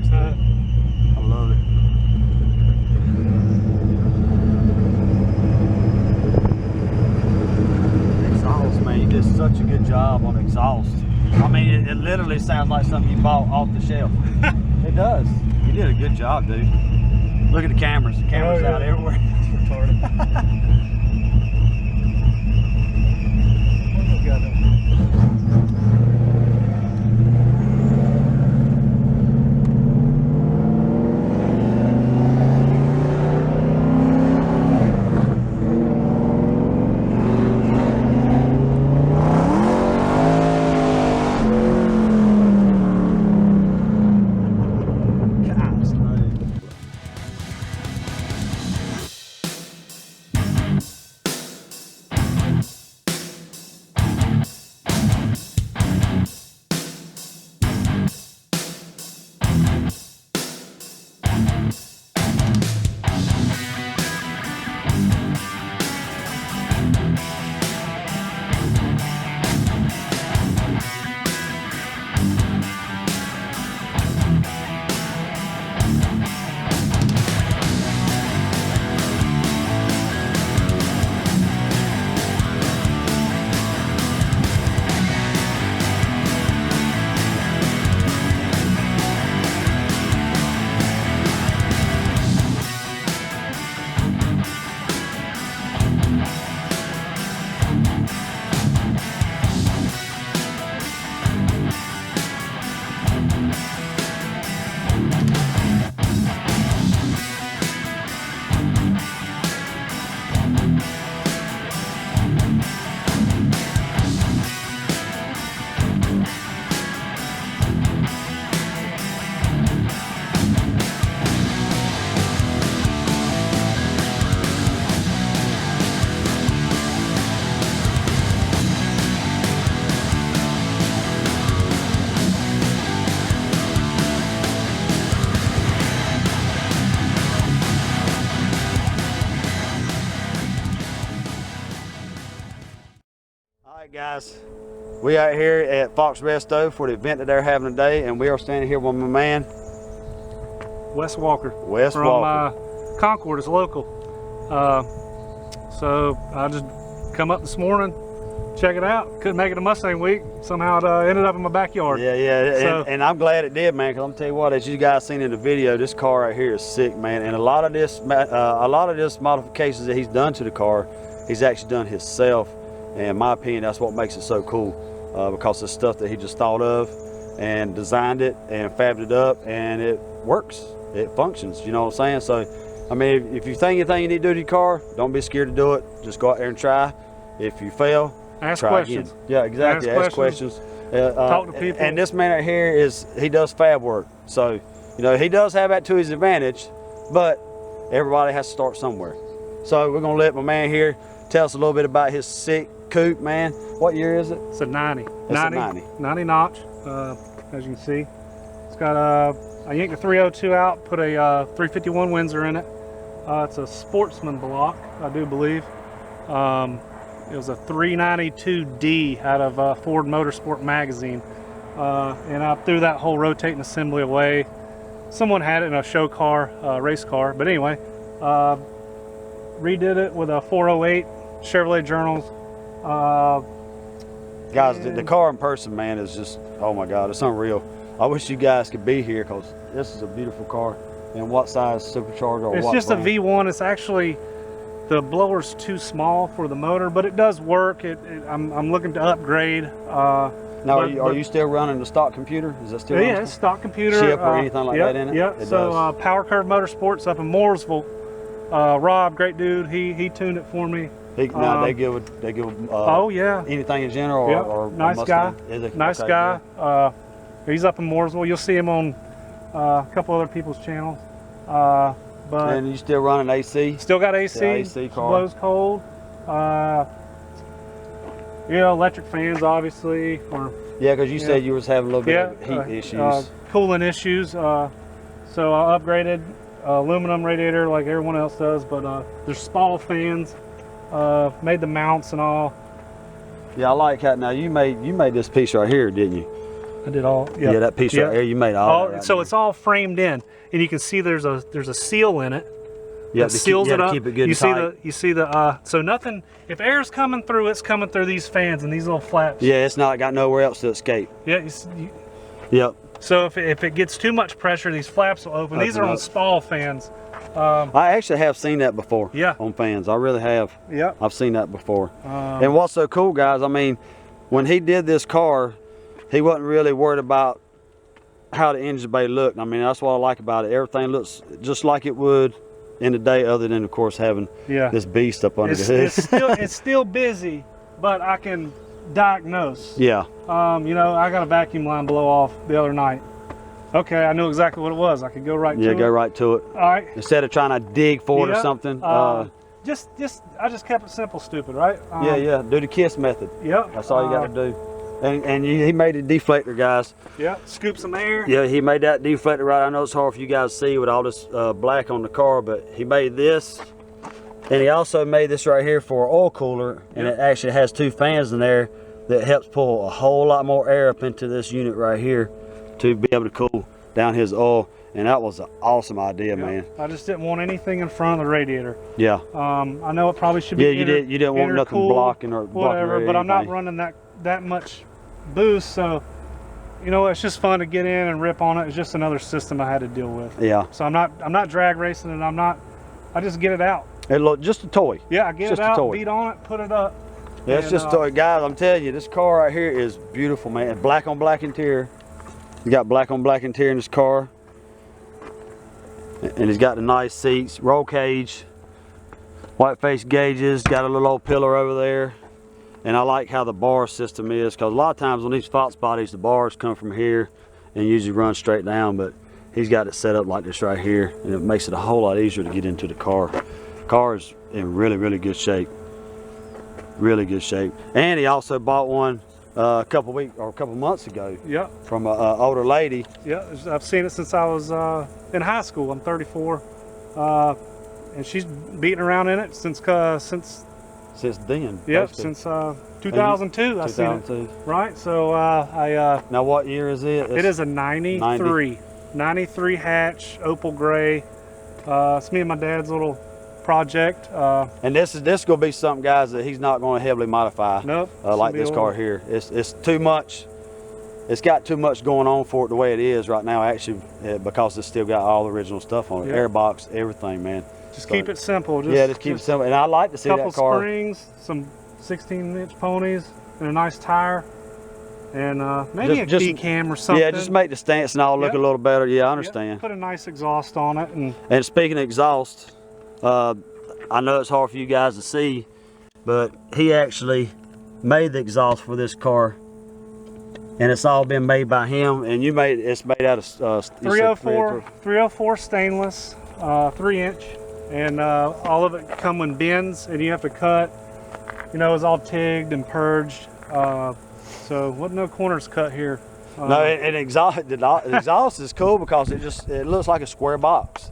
nice, dude. I love it. Exhaust, man, you did such a good job on exhaust. I mean, it literally sounds like something you bought off the shelf. It does. You did a good job, dude. Look at the cameras. The cameras out everywhere. It's retarded. Alright guys, we out here at Fox Resto for the event that they're having today, and we are standing here with my man Wes Walker. From Concord, is local. So I just come up this morning, check it out. Couldn't make it a Mustang week. Somehow it ended up in my backyard. Yeah. So, and I'm glad it did, man, because I'm tell you what, as you guys seen in the video, this car right here is sick, man. And a lot of this modifications that he's done to the car, he's actually done himself. And in my opinion, that's what makes it so cool, because it's stuff that he just thought of and designed it and fabbed it up, and it works, it functions, you know what I'm saying? So, I mean, if you think anything you need to do to your car, don't be scared to do it. Just go out there and try. If you fail, ask try questions. again. Yeah, exactly, ask questions. Talk to people. And this man right here, he does fab work. So, you know, he does have that to his advantage, but everybody has to start somewhere. So we're gonna let my man here tell us a little bit about his sick coupe, man. What year is it? It's a 90. It's a 90 notch, as you can see. It's got I yanked a 302 out, put a 351 Windsor in it. It's a Sportsman block, I do believe. It was a 392D out of Ford Motorsport magazine. And I threw that whole rotating assembly away. Someone had it in a show car, race car. But anyway, redid it with a 408 Chevrolet Journals. Guys, the car in person, man, is just, oh my God, it's unreal. I wish you guys could be here, because this is a beautiful car. And what size supercharger or it's what just brand? a V1. It's actually, the blower's too small for the motor, but it does work. I'm looking to upgrade. Now, are you still running the stock computer? Is that still yeah, it's stock computer. Chip or anything like that in it? Yeah. So Power Curve Motorsports up in Mooresville. Rob, great dude. He tuned it for me. Now they give oh yeah, anything in general, or nice guy. Nice guy. Yeah. He's up in Mooresville. You'll see him on a couple other people's channels. But and you still running AC? Still got AC. The AC car blows cold. You know, electric fans, obviously. Yeah, because you said you was having a little bit of heat issues. Cooling issues. So I upgraded aluminum radiator like everyone else does, but there's spall fans. Made the mounts and all. Yeah, I like how now you made this piece right here, didn't you? I did all. Yeah, that piece right there, you made all that right so there. it's all framed in, and you can see there's a seal in it. Yeah, That seals it up. keep it good You and see tight. you see the so nothing. If air's coming through, it's coming through these fans and these little flaps. Yeah, it's not got nowhere else to escape. Yeah. Yep. So if it gets too much pressure, these flaps will open. These are on Spall fans. I actually have seen that before. Yeah. On fans, I really have. Yep. I've seen that before. And what's so cool, guys? I mean, when he did this car, he wasn't really worried about how the engine bay looked. I mean, that's what I like about it. Everything looks just like it would in the day, other than, of course, having this beast up under the hood. It's still busy, but I can diagnose. Yeah. You know, I got a vacuum line blow off the other night. Okay, I knew exactly what it was. I could go right to it. Yeah, go right to it. All right. Instead of trying to dig for it or something. I just kept it simple, stupid, right? Yeah. Do the KISS method. Yep. That's all you got to do. And he made a deflector, guys. Yeah. Scoop some air. Yeah, he made that deflector right. I know it's hard for you guys to see with all this black on the car, but he made this. And he also made this right here for an oil cooler, and it actually has 2 fans in there that helps pull a whole lot more air up into this unit right here to be able to cool down his oil. And that was an awesome idea, man. I just didn't want anything in front of the radiator. Yeah. I know it probably should be. Yeah, you didn't want nothing blocking or whatever, but I'm not running that much boost, so you know it's just fun to get in and rip on it. It's just another system I had to deal with. Yeah. So I'm not drag racing it. I just get it out. It looked just a toy. Yeah, I get it out, beat on it, put it up. Yeah, it's just a toy. Guys, I'm telling you, this car right here is beautiful, man. Black on black interior. You got black on black interior in this car. And it's got the nice seats, roll cage, white face gauges, got a little old pillar over there. And I like how the bar system is, because a lot of times on these Fox bodies, the bars come from here and usually run straight down, but he's got it set up like this right here, and it makes it a whole lot easier to get into the car. The car is in really, really good shape. Really good shape. And he also bought one a couple months ago. Yep. From an older lady. Yeah, I've seen it since I was in high school. I'm 34, and she's beating around in it since then. Yep, since 2002. I seen it. Right. So now what year is it? It is a 93 hatch opal gray. It's me and my dad's little project. And this is gonna be something, guys, that he's not going to heavily modify. Nope. Like this car here. It's too much. It's got too much going on for it the way it is right now, actually, because it's still got all the original stuff on it. Airbox, everything, man. Just keep it simple. Just keep it simple. And I like to see that car. Couple springs, some 16-inch ponies, and a nice tire, and maybe a D-cam or something. Yeah, just make the stance and all look a little better. Yeah, I understand. Put a nice exhaust on it. And speaking of exhaust, I know it's hard for you guys to see, but he actually made the exhaust for this car, and it's all been made by him. And it's made out of 304 stainless, 3-inch, and all of it come in bins, and you have to cut. You know, it's all tigged and purged, so wasn't no corners cut here. No, the exhaust is cool because it looks like a square box.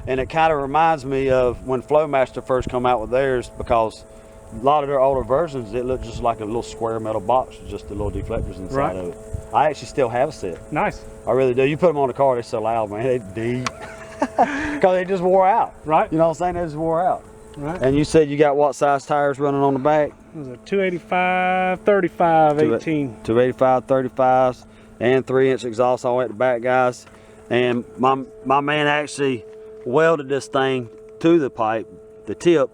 And it kind of reminds me of when Flowmaster first come out with theirs, because a lot of their older versions, it looked just like a little square metal box with just the little deflectors inside of it. I actually still have a set. Nice. I really do. You put them on the car, they're so loud, man. They deep. Because they just wore out. Right. You know what I'm saying? They just wore out. Right. And you said you got what size tires running on the back? It was a 285, 35, 18. 285, 35s, and 3-inch exhaust all the way at the back, guys. And my man actually welded this thing to the pipe, the tip,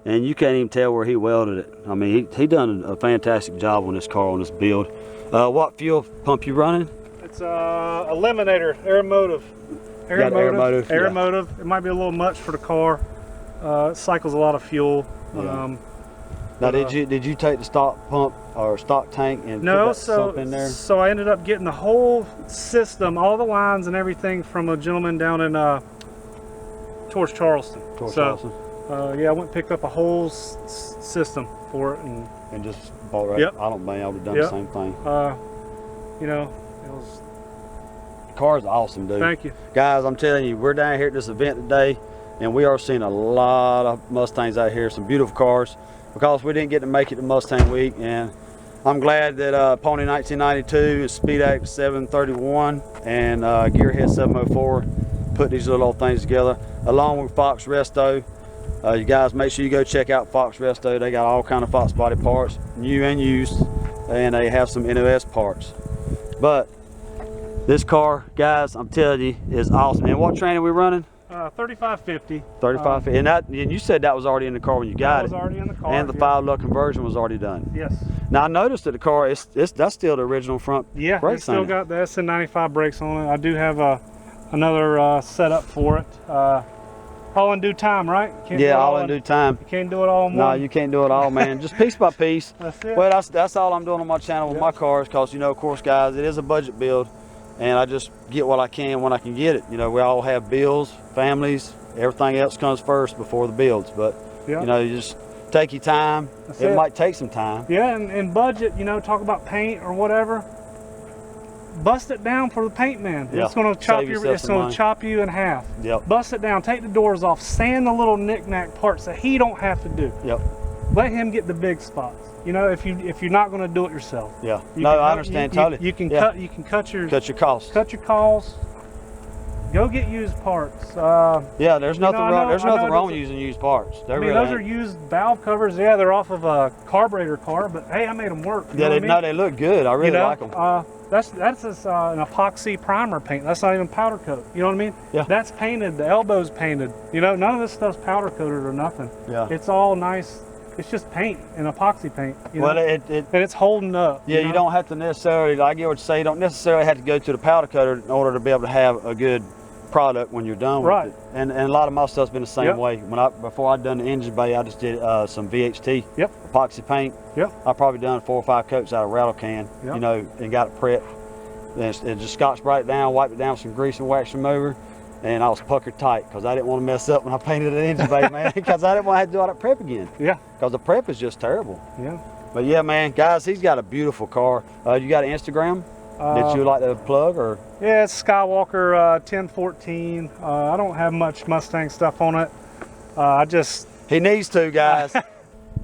and you can't even tell where he welded it. I mean, he done a fantastic job on this car, on this build. What fuel pump you running? It's a Eliminator, Aeromotive. Aeromotive. It might be a little much for the car. It cycles a lot of fuel. Yeah. Now, did you take the stock pump or stock tank and put that sump in there? So I ended up getting the whole system, all the lines and everything, from a gentleman down in towards Charleston. Yeah, I went and picked up a whole system for it and just bought it. Yep. I don't think I would have done the same thing. You know, it was. The car's awesome, dude. Thank you, guys. I'm telling you, we're down here at this event today, and we are seeing a lot of Mustangs out here. Some beautiful cars, because we didn't get to make it to Mustang Week, and I'm glad that Pony 1992 and Speed Act 731 and Gearhead 704 put these little old things together, along with Fox Resto. You guys make sure you go check out Fox Resto. They got all kind of Fox body parts, new and used, and they have some NOS parts. But this car, guys, I'm telling you, is awesome. And what training we running? 3550. 3550. And you said that was already in the car when you got it. That was already in the car. And the 5-lug conversion was already done. Yes. Now I noticed that the car that's still the original front Yeah, brakes it's still on it. got the SN95 brakes on it. I do have another setup for it. All in due time, right? Yeah, all in due time. You can't do it all in No, one. you can't do it all, man. Just piece by piece. That's it. Well, that's all I'm doing on my channel with my cars, because, you know, of course, guys, it is a budget build, and I just get what I can when I can get it. You know, we all have bills, families, everything else comes first before the builds. But, you know, you just take your time. It might take some time. Yeah, and budget, you know, talk about paint or whatever. Bust it down for the paint man. Yeah. It's going to chop you in half. Yep. Bust it down, take the doors off, sand the little knick-knack parts that he don't have to do. Yep. Let him get the big spots. You know, if you're not going to do it yourself. Yeah. No, I understand totally. You can cut your costs. Cut your costs. Go get used parts. Yeah, there's nothing wrong. There's nothing wrong with with using used parts. I mean, those are used valve covers. Yeah, they're off of a carburetor car, but hey, I made them work. Yeah, they look good. I really like them. That's just an epoxy primer paint. That's not even powder coat. You know what I mean? Yeah. That's painted. The elbow's painted. You know, none of this stuff's powder coated or nothing. Yeah. It's all nice. It's just paint and epoxy paint. You Well, know? and it's holding up. Yeah, you don't have to necessarily. I get what you say. You don't necessarily have to go to the powder coater in order to be able to have a good product when you're done with it. And a lot of my stuff's been the same way. Before I'd done the engine bay, I just did some VHT epoxy paint. I probably done 4 or 5 coats out of rattle can, you know, and got it prepped. And just scotch-brite it down, wiped it down with some grease and waxed them over, and I was puckered tight because I didn't want to mess up when I painted the engine bay, man, because I didn't want to have to do all that prep again. Yeah. Because the prep is just terrible. Yeah. But yeah, man, guys, he's got a beautiful car. You got an Instagram that you would like to plug, or? Yeah, it's Skywalker 1014. I don't have much Mustang stuff on it. He needs to, guys.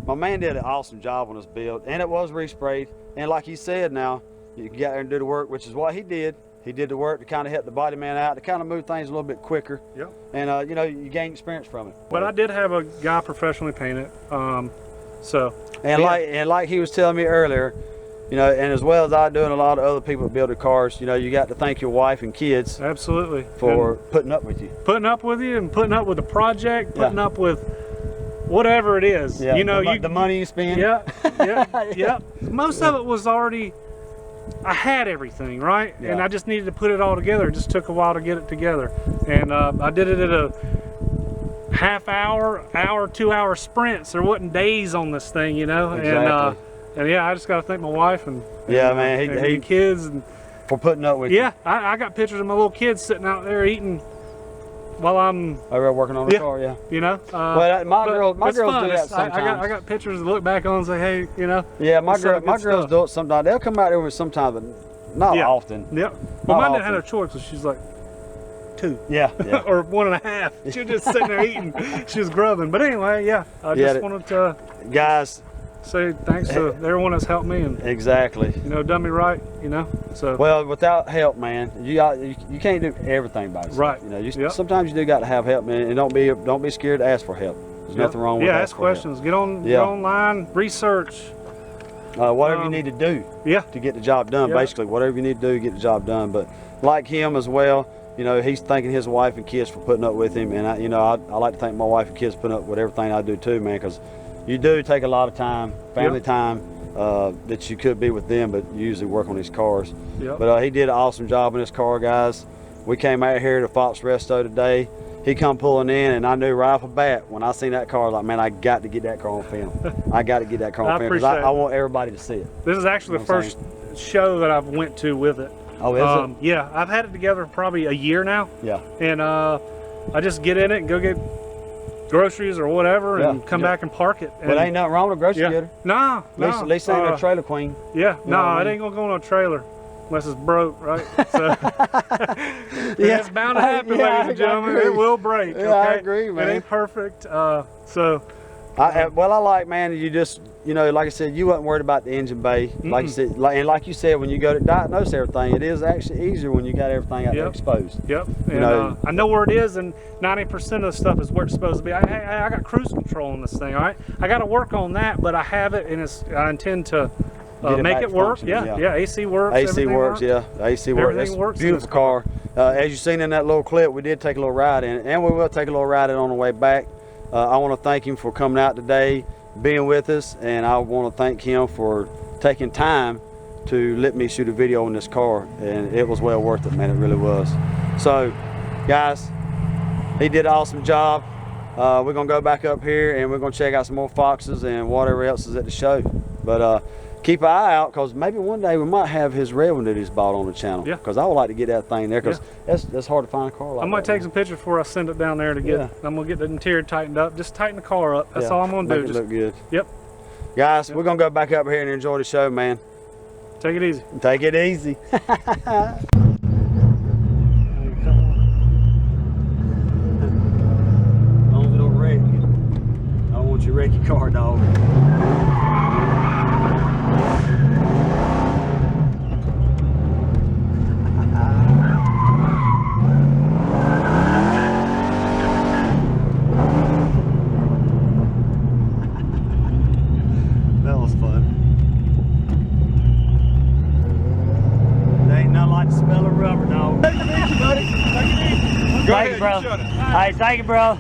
My man did an awesome job on this build, and it was resprayed. And like he said, now you can get there and do the work, which is what he did. He did the work to kind of help the body man out, to kind of move things a little bit quicker. Yeah. And you know, you gain experience from it. But I did have a guy professionally paint it. Like he was telling me earlier, you know, and as well as I do and a lot of other people that build their cars, you know, you got to thank your wife and kids. Absolutely. For putting up with you. Putting up with you and putting up with the project, putting up with whatever it is. Yeah. You know, the money you spend. Yeah. Most of it was already, I had everything, right? Yeah. And I just needed to put it all together. It just took a while to get it together. And I did it at a half-hour, 2-hour sprints. There wasn't days on this thing, you know? Exactly. And yeah, I just got to thank my wife and man, and kids and for putting up with you. Yeah, I got pictures of my little kids sitting out there eating while I'm over working on the car. Yeah, you know. Well, my girls do that sometimes. I got pictures to look back on and say, hey, you know. Yeah, my girls do it sometimes. They'll come out there with sometimes, but not often. Yep. Well, mine didn't have no choice, so she's like 2. Yeah. Or 1.5. She was just sitting there eating. She was grubbing. But anyway, yeah, I just wanted to, guys, say thanks to everyone that's helped me and you know, done me right, you know. So well, without help, man, you can't do everything by yourself. Right. You know, sometimes you do got to have help, man, and don't be scared to ask for help. There's nothing wrong with ask questions. Get online, research. Whatever you need to do to get the job done. Basically, whatever you need to do to get the job done. But like him as well, you know, he's thanking his wife and kids for putting up with him, and I like to thank my wife and kids for putting up with everything I do too, man, because you do take a lot of time, family time, that you could be with them, but you usually work on these cars. But he did an awesome job on this car, guys. We came out here to Fox Resto today. He come pulling in, and I knew right off the bat when I seen that car, like, man, I got to get that car on film. I got to get that car on film because I want everybody to see it. This is actually the first show that I've went to with it. Oh, is it? Yeah, I've had it together for probably a year now. Yeah. And I just get in it and go get groceries or whatever and come back and park it. But ain't nothing wrong with a grocery getter. No, At least ain't a trailer queen. Yeah, no, it ain't gonna go on a trailer unless it's broke, right? So it's bound to happen, ladies and gentlemen. It will break. Yeah, I agree, man. It ain't perfect. So Well, I like, man, you just, you know, like I said, you wasn't worried about the engine bay. Like you said, like you said, when you go to diagnose everything, it is actually easier when you got everything out there exposed. Yep. You And know, I know where it is, and 90% of the stuff is where it's supposed to be. I got cruise control on this thing. All right, I got to work on that, but I have it, and I intend to make it work. Yeah. AC works. AC works. Yeah. AC works. Everything works. Beautiful car. As you seen in that little clip, we did take a little ride in it, and we will take a little ride in on the way back. I want to thank him for coming out today, being with us, and I want to thank him for taking time to let me shoot a video on this car, and it was well worth it, man. It really was. So, guys, he did an awesome job. We're gonna go back up here and we're gonna check out some more Foxes and whatever else is at the show. But keep an eye out, because maybe one day we might have his red one that he's bought on the channel. Yeah. Because I would like to get that thing there, because that's hard to find a car like that. I might take some pictures before I send it down there to get. I'm gonna get the interior tightened up. Just tighten the car up. That's all I'm gonna do. Make it look good. Yep. Guys, we're gonna go back up here and enjoy the show, man. Take it easy. Take it easy. Don't wreck. I don't want you to wreck your car, dog. That was fun. There ain't nothing like the smell of rubber, dog. Take it easy, buddy. Take it easy. Thank you, bro. Hey, thank you, bro.